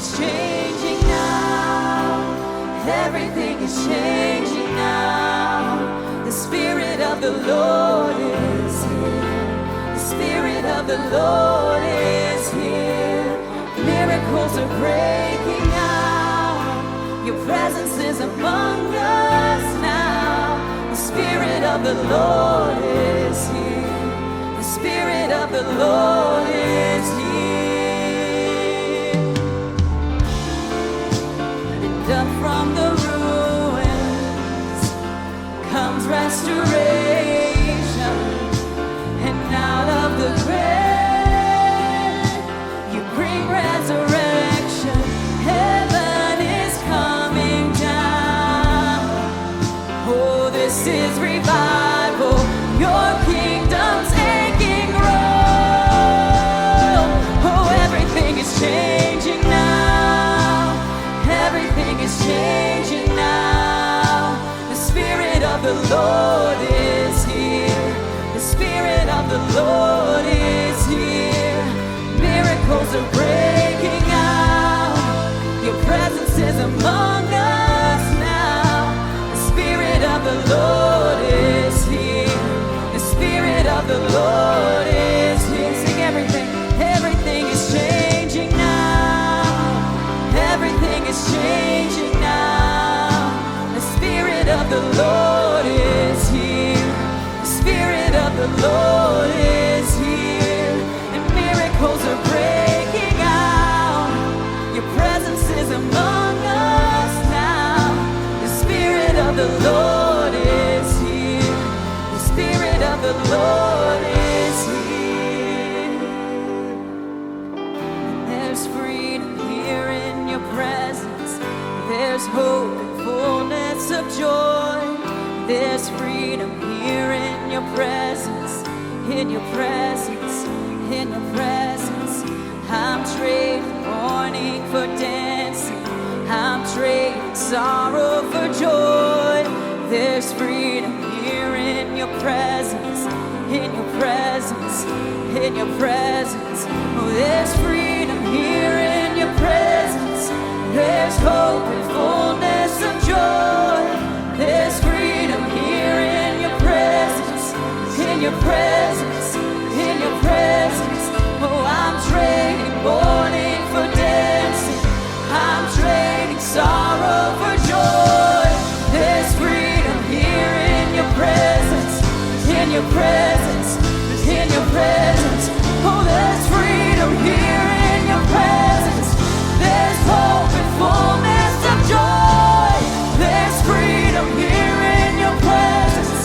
is changing now. Everything is changing now. The Spirit of the Lord is here. The Spirit of the Lord is here. Miracles are breaking out. Your presence is among us now. The Spirit of the Lord is here. The Spirit of the Lord is here. And up from the ruins comes restoration, and out of the grave you bring resurrection. Heaven is coming down. Oh, this is revival. Your kingdom's taking roll. Oh, everything is changing now. Everything is changing now. The Spirit of the Lord is here. The Spirit of the Lord is here. Miracles are breaking out. Your presence is among us now. The Spirit of the Lord is here. The Spirit of the Lord is here. Sing everything. Everything is changing now. Everything is changing now. The Spirit of the Lord is here. The Spirit of the Lord is here. And miracles are breaking out. Your presence is among us now. The Spirit of the Lord is here. The Spirit of the Lord is here. There's freedom here in your presence. There's hope and fullness of joy. There's freedom here in your presence. In your presence. In your presence. I'm trading mourning for dancing. I'm trading sorrow for joy. There's freedom here in your presence. In your presence. In your presence. Oh, there's freedom here in your presence. There's hope and fullness of joy. There's freedom here in your presence. In your presence. In your presence. Oh, I'm trading mourning for dancing. I'm trading sorrow for joy. There's freedom here in your presence. In your presence. In your presence. Oh, there's freedom here in your presence. There's hope and fullness of joy. There's freedom here in your presence.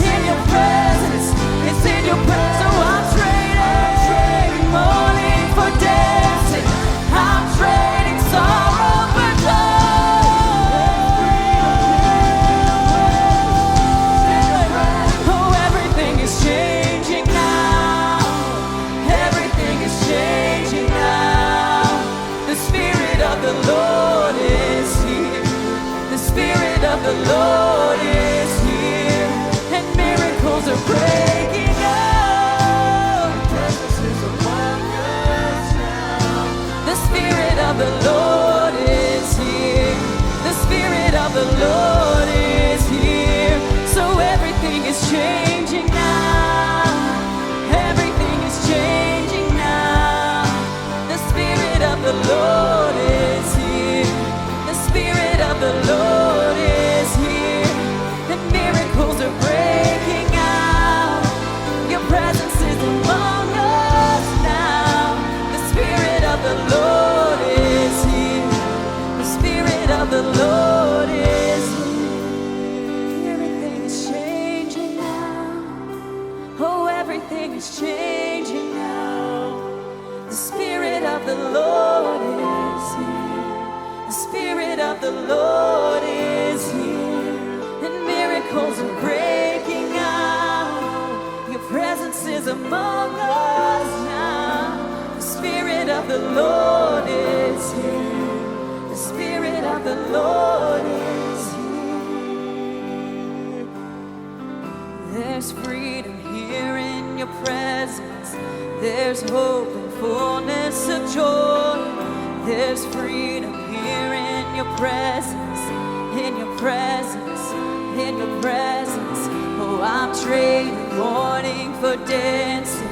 In your presence. It's in your presence. So I'm trading mourning for dancing. I'm trading sorrow for joy. Oh, everything is changing now. Everything is changing now. The Spirit of the Lord is here. The Spirit of the Lord is here. And miracles are breaking out. Presence is among us now. The Spirit of the Lord is here. The Spirit of the Lord is here. So everything is changing now. Everything is changing now. The Spirit of the Lord is here. The Spirit of the Lord is here. And miracles are breaking out. Your presence is among us now. The Spirit of the Lord is here. The Spirit of the Lord is here. Everything is changing now. Oh, everything is changing now. The Spirit of the Lord is here. The Spirit of the Lord is here. And miracles are breaking out. Your presence is among us now. The Spirit of the Lord is here. The Spirit of the Lord is here. There's freedom here in your presence. There's hope and fullness of joy. There's There's freedom here in your presence, in your presence, in your presence. Oh, I'm trading mourning for dancing.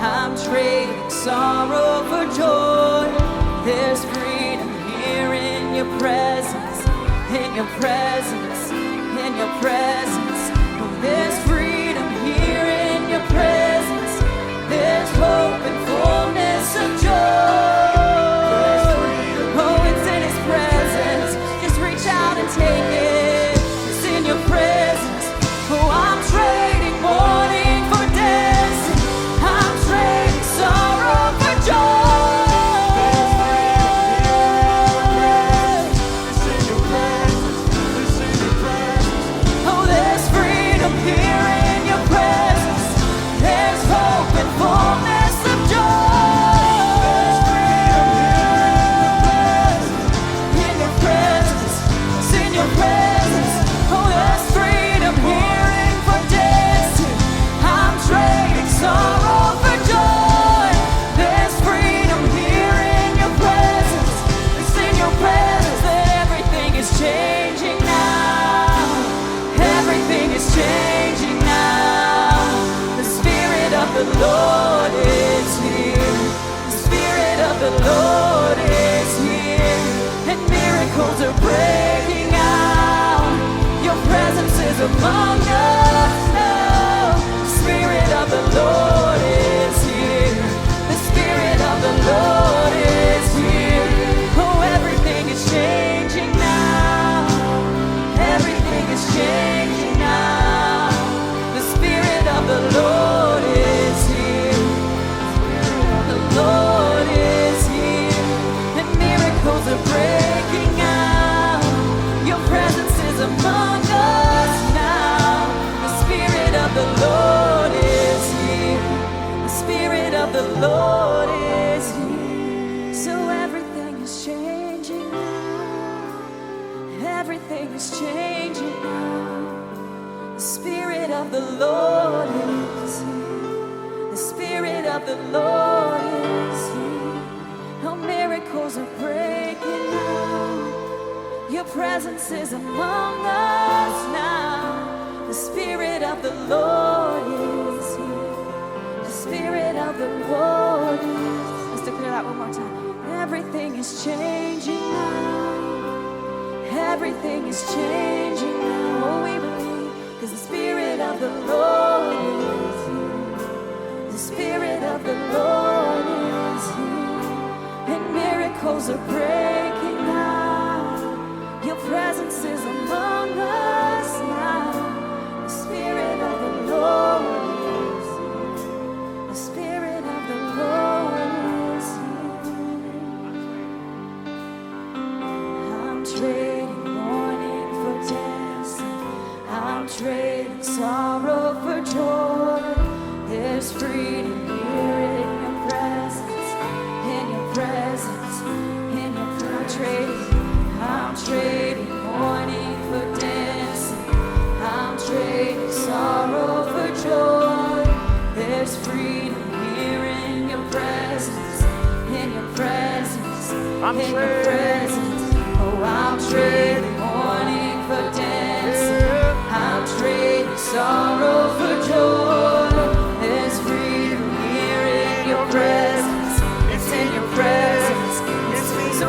I'm trading sorrow for joy. There's freedom here in your presence, in your presence, in your presence. Oh, there's freedom here in your presence. There's hope and fullness of joy. Oh, it's in His presence. Just reach out and take it. It's in your presence. Oh, I'm trading mourning for dancing. I'm trading sorrow for joy. Oh, there's freedom here in your presence. There's hope and fullness of joy. In your presence, it's in your presence. Oh, there's freedom here in for dancing. I'm trading sorrow for joy. There's freedom here in your presence. It's in your presence that everything is changing now. Everything is changing now. The Spirit of the Lord is here. The Spirit of the Lord is here. And miracles are breaking out. Your presence is among us now. The Spirit of the Lord is here. The Spirit of the Lord is here. Oh, everything is changing now. Everything is changing now. The Spirit of the Lord is here. The Lord is here. And miracles are breaking out. Your presence is among us now. The Spirit of the Lord is here. The Spirit of the Lord is here. So everything is changing now. Everything is changing now. The Spirit of the Lord is here. The Spirit of the Lord is here. Oh, miracles are breaking out. Your presence is among us now. The Spirit of the Lord is here. The Spirit of the Lord is. Let's declare that one more time. Everything is changing now. Everything is changing now. Oh, we believe, because the Spirit of the Lord is here. The Spirit of the Lord is here. And miracles are breaking out. Your presence is among us now. The Spirit of the Lord is here. The Spirit of the Lord is here. I'm trading mourning for dancing. I'm trading sorrow for joy. There's freedom here in your presence, in your presence, in your presence. I'm trading mourning for dancing. I'm trading sorrow for joy. There's freedom here in your presence, in your presence, in your presence. Oh, I'm trading mourning for dancing. I'm trading sorrow for joy. There's freedom here in your presence. It's in your presence. It's so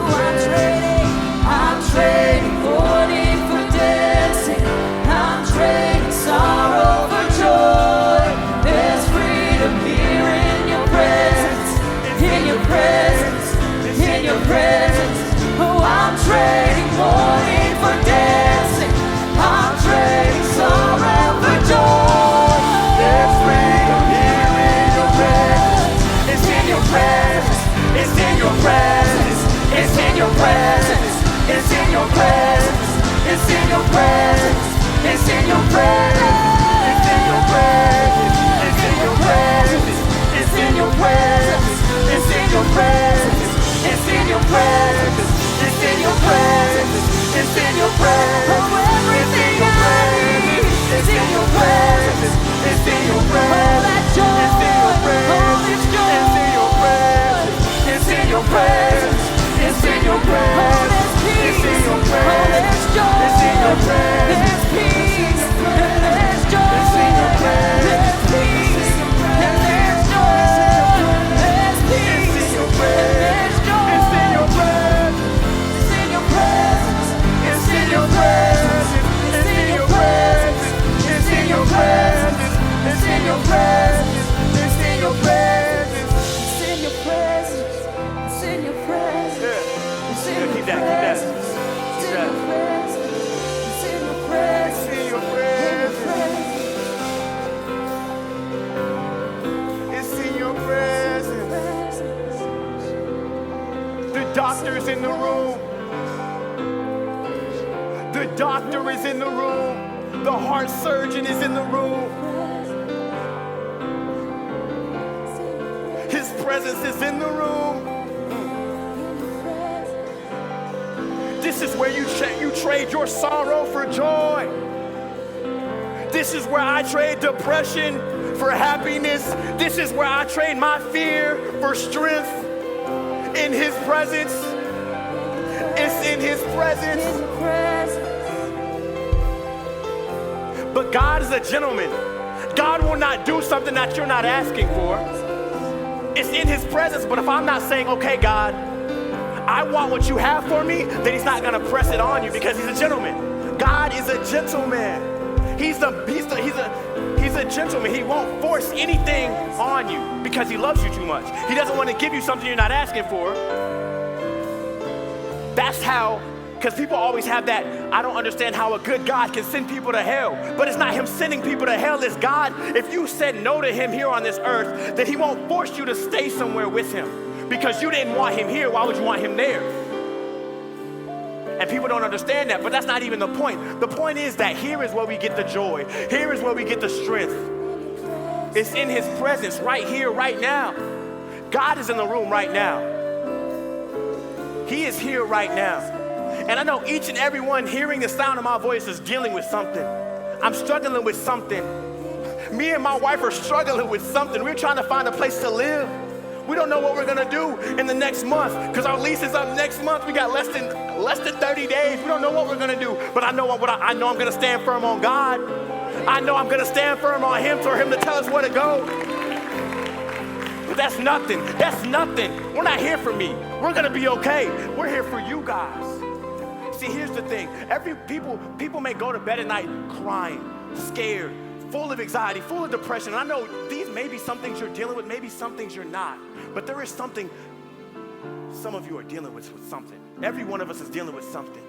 I'm trading mourning for dancing. I'm trading sorrow for joy. There's freedom here in your presence. In your presence. In your presence. Oh, I'm trading mourning for dancing. I'm trading sorrow for joy. There's freedom here in your presence. It's in your presence. It's in your presence. It's in your presence. It's in your presence. It's in your presence. It's in your presence. It's in your presence. It's in your presence. It's in your presence. It's in your presence. It's in your presence. It's in your presence. It's in your presence. Oh, everything I need is in your presence. It's in your presence. Oh, that joy. It's in your presence. Oh, this joy. It's in your presence. It's in your presence. It's in your that, keep that. Keep that. It's in your presence. It's in your presence. It's in your presence. The doctor's in the room. The doctor is in the room. The heart surgeon is in the room. His presence is in the room. This is where you trade your sorrow for joy. This is where I trade depression for happiness. This is where I trade my fear for strength. In his presence. It's in his presence. But God is a gentleman. God will not do something that you're not asking for. It's in his presence. But if I'm not saying, okay, God, I want what you have for me, then he's not gonna press it on you because he's a gentleman. God is a gentleman. He's a gentleman. He won't force anything on you because he loves you too much. He doesn't want to give you something you're not asking for. That's how, because people always have that, I don't understand how a good God can send people to hell. But it's not him sending people to hell, it's God. If you said no to him here on this earth, then he won't force you to stay somewhere with him. Because you didn't want him here, why would you want him there? And people don't understand that, but that's not even the point. The point is that here is where we get the joy. Here is where we get the strength. It's in his presence right here, right now. God is in the room right now. He is here right now. And I know each and every one hearing the sound of my voice is dealing with something. I'm struggling with something. Me and my wife are struggling with something. We're trying to find a place to live. We don't know what we're gonna do in the next month because our lease is up next month. We got less than 30 days. We don't know what we're gonna do, but I know I know I'm gonna stand firm on God. I know I'm gonna stand firm on him for him to tell us where to go. But that's nothing. That's nothing. We're not here for me. We're gonna be okay. We're here for you guys. See, here's the thing. People may go to bed at night crying, scared, full of anxiety, full of depression. And I know these may be some things you're dealing with, maybe some things you're not. But there is something, some of you are dealing with something. Every one of us is dealing with something.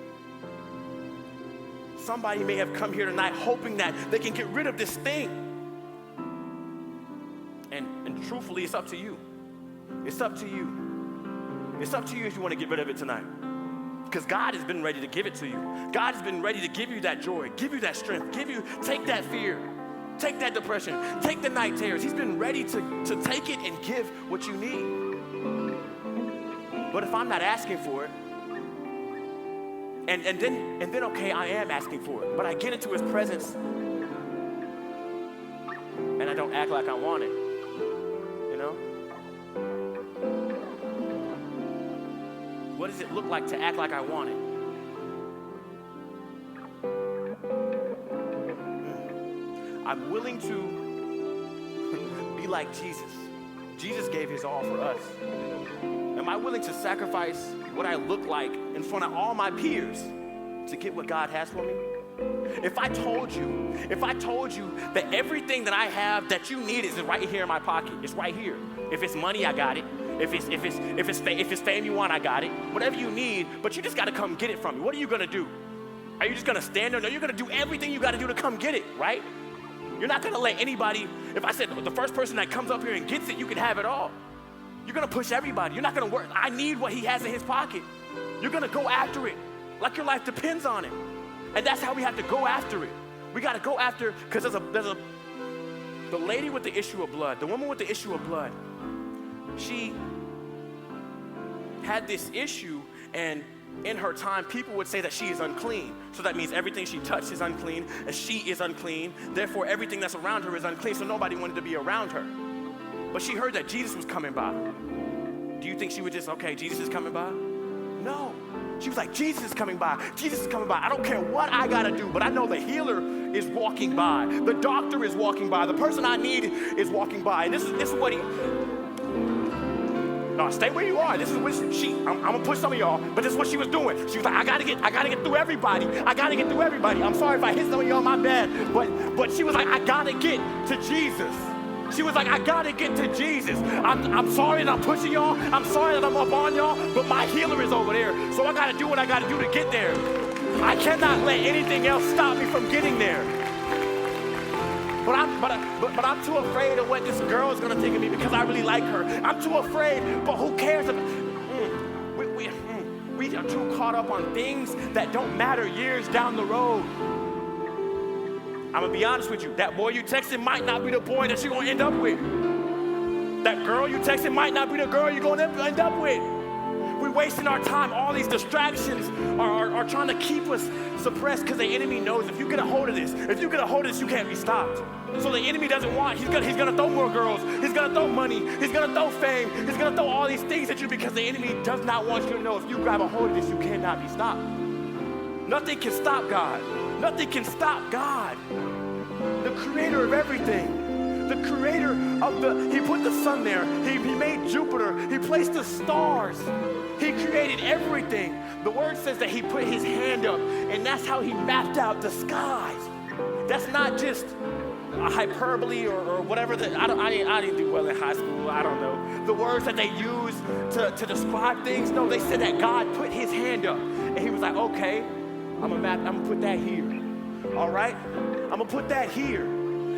Somebody may have come here tonight hoping that they can get rid of this thing. And truthfully, it's up to you. It's up to you. It's up to you if you want to get rid of it tonight. Because God has been ready to give it to you. God has been ready to give you that joy, give you that strength, take that fear. Take that depression, take the night terrors. He's been ready to take it and give what you need. But if I'm not asking for it, and then okay, I am asking for it, but I get into his presence and I don't act like I want it, you know? What does it look like to act like I want it? I'm willing to be like Jesus. Jesus gave his all for us. Am I willing to sacrifice what I look like in front of all my peers to get what God has for me? If I told you that everything that I have that you need is right here in my pocket, it's right here. If it's money, I got it. If it's fame you want, I got it. Whatever you need, but you just got to come get it from me. What are you gonna do? Are you just gonna stand there? No, you're gonna do everything you got to do to come get it, right? You're not gonna let anybody, if I said the first person that comes up here and gets it, you can have it all. You're gonna push everybody. You're not gonna work, I need what he has in his pocket. You're gonna go after it like your life depends on it. And that's how we have to go after it. We gotta go after, because the lady with the issue of blood, the woman with the issue of blood, she had this issue, and in her time, people would say that she is unclean. So that means everything she touched is unclean, and she is unclean. Therefore, everything that's around her is unclean, so nobody wanted to be around her. But she heard that Jesus was coming by. Do you think she would just, okay, Jesus is coming by? No. She was like, Jesus is coming by. Jesus is coming by. I don't care what I got to do, but I know the healer is walking by. The doctor is walking by. The person I need is walking by. And this is what he... No, stay where you are. This is what I'm gonna push some of y'all, but this is what she was doing. She was like, I gotta get through everybody. I gotta get through everybody. I'm sorry if I hit some of y'all, my bad. But she was like, I gotta get to Jesus. She was like, I gotta get to Jesus. I'm sorry that I'm pushing y'all. I'm sorry that I'm up on y'all, but my healer is over there. So I gotta do what I gotta do to get there. I cannot let anything else stop me from getting there. But I'm too afraid of what this girl is gonna think of me because I really like her. I'm too afraid, but who cares? We are too caught up on things that don't matter years down the road. I'm gonna be honest with you. That boy you texting might not be the boy that you're gonna end up with. That girl you texting might not be the girl you're gonna end up with. We're wasting our time. All these distractions are trying to keep us suppressed because the enemy knows if you get a hold of this, you can't be stopped. So the enemy doesn't want, he's gonna throw more girls, he's gonna throw money, he's gonna throw fame, he's gonna throw all these things at you because the enemy does not want you to know if you grab a hold of this, you cannot be stopped. Nothing can stop God. Nothing can stop God. The creator of everything. The creator of he put the sun there. He made Jupiter. He placed the stars. He created everything. The word says that he put his hand up, and that's how he mapped out the skies. That's not just a hyperbole or whatever. I didn't do well in high school. I don't know. The words that they use to describe things. No, they said that God put his hand up, and he was like, okay, I'm gonna put that here. All right? I'm gonna put that here.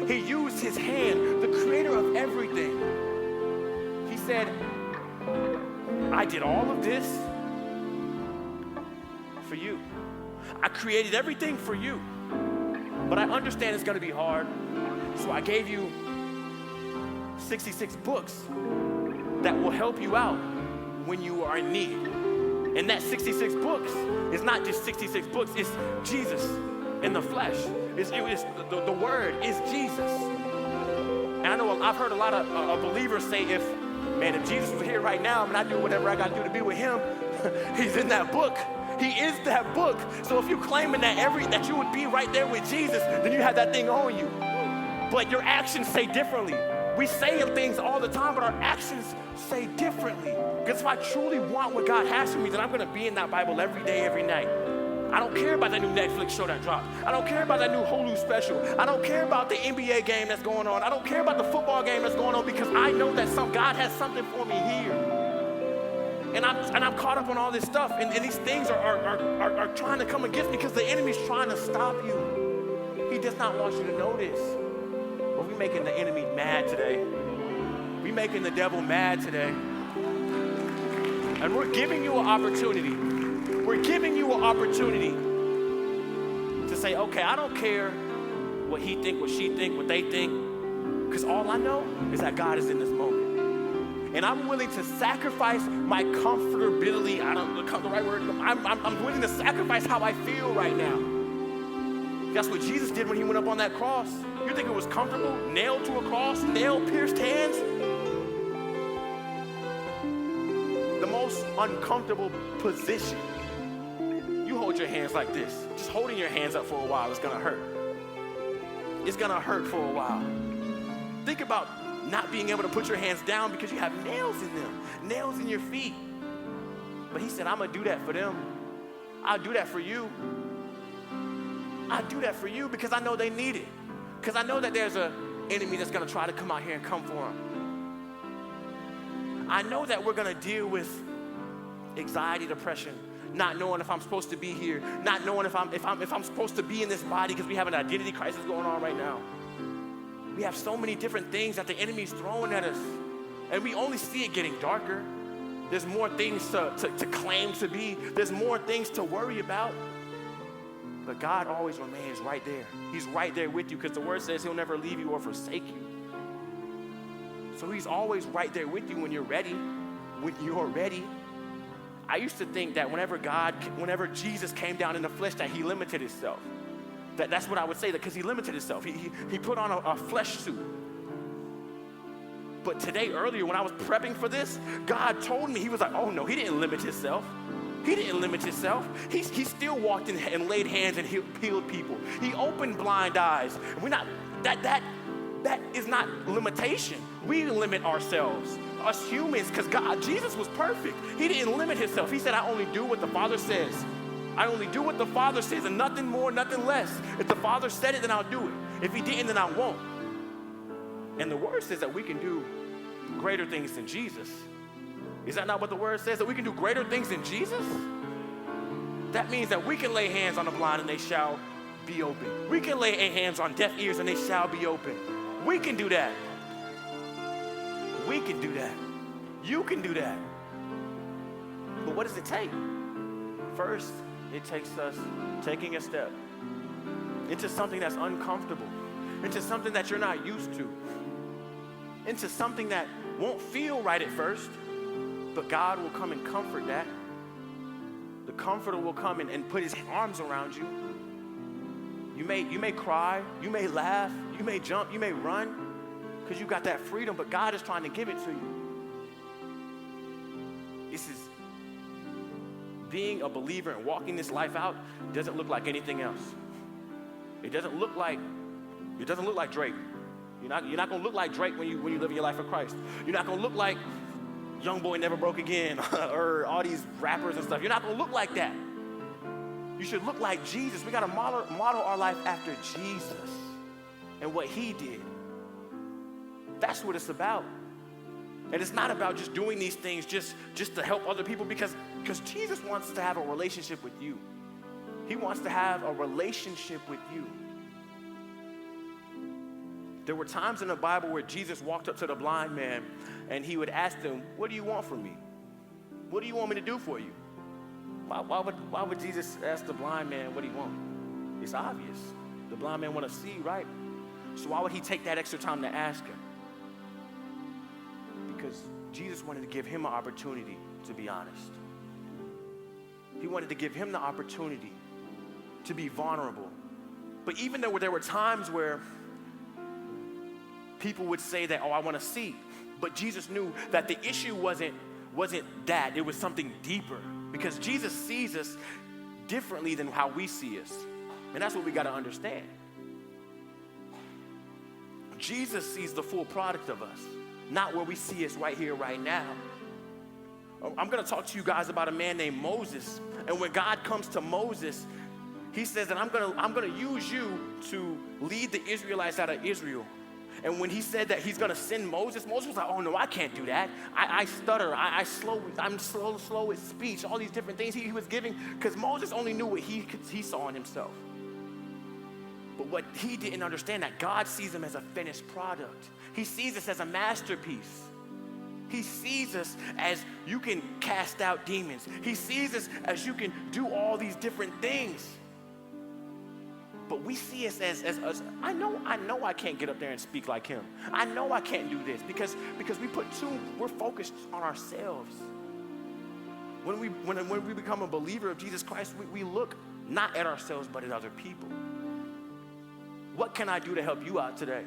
He used his hand, the creator of everything. He said, I did all of this for you. I created everything for you. But I understand it's gonna be hard. So I gave you 66 books that will help you out when you are in need. And that 66 books is not just 66 books, it's Jesus in the flesh. The word is Jesus. And I know I've heard a lot of believers say, if Jesus was here right now, I do whatever I got to do to be with him. He's in that book. He is that book. So if you're claiming that you would be right there with Jesus, then you have that thing on you. But your actions say differently. We say things all the time, but our actions say differently. Because if I truly want what God has for me, then I'm going to be in that Bible every day, every night. I don't care about that new Netflix show that dropped. I don't care about that new Hulu special. I don't care about the NBA game that's going on. I don't care about the football game that's going on because I know that God has something for me here. And I'm caught up on all this stuff. And these things are trying to come against me because the enemy's trying to stop you. He does not want you to know this. But we're making the enemy mad today. We're making the devil mad today. And we're giving you an opportunity. We're giving you an opportunity to say, okay, I don't care what he think, what she think, what they think, because all I know is that God is in this moment. And I'm willing to sacrifice my comfortability. I don't know the right word. I'm willing to sacrifice how I feel right now. That's what Jesus did when he went up on that cross. You think it was comfortable? Nailed to a cross, nail-pierced hands? The most uncomfortable position. You hold your hands like this. Just holding your hands up for a while is gonna hurt. It's gonna hurt for a while. Think about not being able to put your hands down because you have nails in them, nails in your feet. But he said, I'm gonna do that for them. I'll do that for you. I'll do that for you because I know they need it. Because I know that there's an enemy that's gonna try to come out here and come for them. I know that we're gonna deal with anxiety, depression, not knowing if I'm supposed to be here, not knowing if I'm supposed to be in this body because we have an identity crisis going on right now. We have so many different things that the enemy's throwing at us, and we only see it getting darker. There's more things to claim to be. There's more things to worry about. But God always remains right there. He's right there with you because the word says he'll never leave you or forsake you. So he's always right there with you when you're ready. When you're ready. I used to think that whenever Jesus came down in the flesh, that he limited himself. That's what I would say, because he limited himself. He put on a flesh suit. But today, earlier, when I was prepping for this, God told me, he was like, oh no, he didn't limit himself. He didn't limit himself. He still walked in and laid hands and healed people. He opened blind eyes. We're not, that is not limitation. We limit ourselves, us humans, because Jesus was perfect. He didn't limit himself. He said, I only do what the Father says. I only do what the Father says and nothing more, nothing less. If the Father said it, then I'll do it. If he didn't, then I won't. And the word says that we can do greater things than Jesus. Is that not what the word says? That we can do greater things than Jesus? That means that we can lay hands on the blind and they shall be open. We can lay hands on deaf ears and they shall be open. We can do that. We can do that. You can do that. But what does it take? First, it takes us taking a step into something that's uncomfortable, into something that you're not used to, into something that won't feel right at first, but God will come and comfort that. The comforter will come and put his arms around you. You may cry, you may laugh, you may jump, you may run, because you got that freedom, but God is trying to give it to you. This is being a believer and walking this life out doesn't look like anything else. It doesn't look like Drake. You're not gonna look like Drake when you live your life for Christ. You're not gonna look like Young Boy Never Broke Again or all these rappers and stuff. You're not gonna look like that. You should look like Jesus. We gotta model our life after Jesus and what he did. That's what it's about. And it's not about just doing these things just to help other people, because Jesus wants to have a relationship with you. He wants to have a relationship with you. There were times in the Bible where Jesus walked up to the blind man and he would ask them, "What do you want from me? What do you want me to do for you?" Why would Jesus ask the blind man what he wants? It's obvious. The blind man want to see, right? So why would he take that extra time to ask him? Because Jesus wanted to give him an opportunity to be honest. He wanted to give him the opportunity to be vulnerable. But even though there were times where people would say that, "Oh, I want to see," but Jesus knew that the issue wasn't that. It was something deeper, because Jesus sees us differently than how we see us. And that's what we got to understand. Jesus sees the full product of us, not where we see us right here, right now. I'm going to talk to you guys about a man named Moses. And when God comes to Moses, he says that I'm going to use you to lead the Israelites out of Israel. And when he said that he's going to send Moses was like, "Oh no, I can't do that. I stutter. I'm slow with speech." All these different things he was giving, because Moses only knew what he saw in himself. But what he didn't understand, that God sees him as a finished product. He sees us as a masterpiece. He sees us as you can cast out demons. He sees us as you can do all these different things. But we see us as I know I can't get up there and speak like him. I know I can't do this because we're focused on ourselves. When we become a believer of Jesus Christ, we look not at ourselves but at other people. What can I do to help you out today?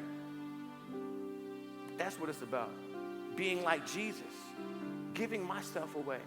That's what it's about. Being like Jesus, giving myself away.